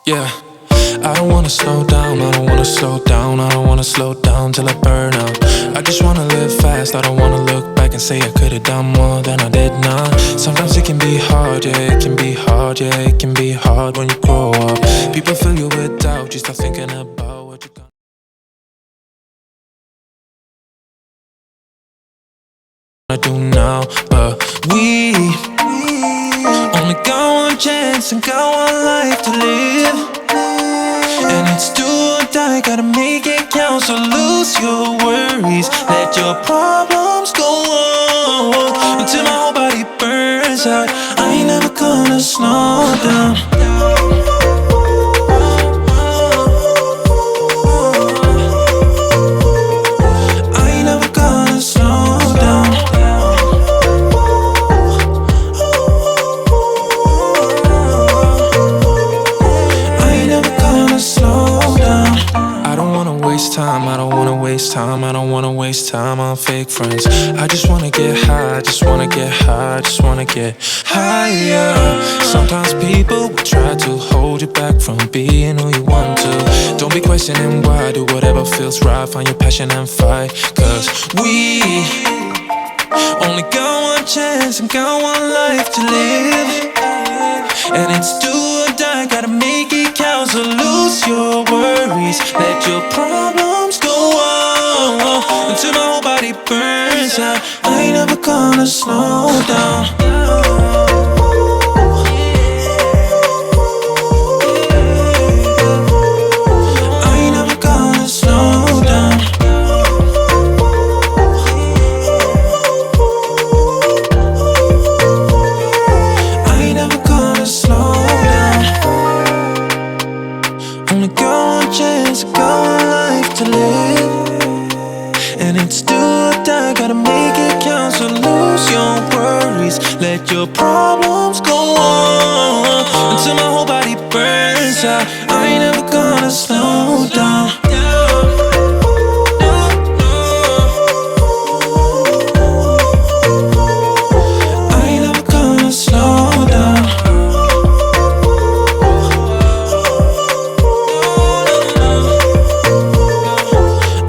Yeah, I don't wanna slow down, I don't wanna slow down, I don't wanna slow down till I burn out. I just wanna live fast, I don't wanna look back and say I could've done more than I did now. Sometimes it can be hard, yeah, it can be hard, yeah, it can be hard when you grow up. People fill you with doubt, you start thinking about what you gonna do now. But we only got one chance and got one life to live, and it's do or die, gotta make it count. So lose your worries, let your problems go on until my whole body burns out. I ain't never gonna slow down. I ain't never gonna slow down. I don't wanna waste time, I don't wanna waste time on fake friends. I just wanna get high, just wanna get high, just wanna get higher. Sometimes people will try to hold you back from being who you want to. Don't be questioning why, do whatever feels right, find your passion and fight. Cause we only got one chance and got one life to live, and it's do or die, gotta make it count. So lose your worries, let your problems go on until my whole body burns out. I ain't never gonna slow down. I ain't never gonna slow down. I ain't never gonna slow down. Only got one chance, got one life to live, and it's do or die, gotta make it count. So lose your worries, let your problems go on until my whole body burns out. I ain't never gonna slow down. I ain't never gonna slow down.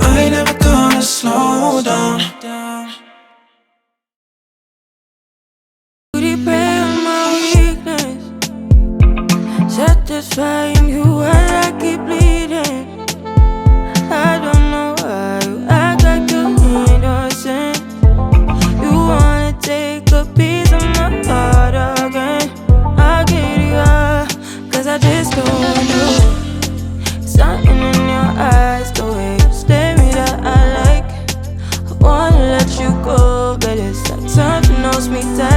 I ain't never gonna slow down. Booty prey on my weakness, satisfying you while I keep bleeding. I don't know why you act like you're innocent. You wanna take a piece of my heart again. I'll get you up, cause I just don't want you. Something in your eyes, the way you stare me that I like. I wanna let you go, but it's like something else me tight.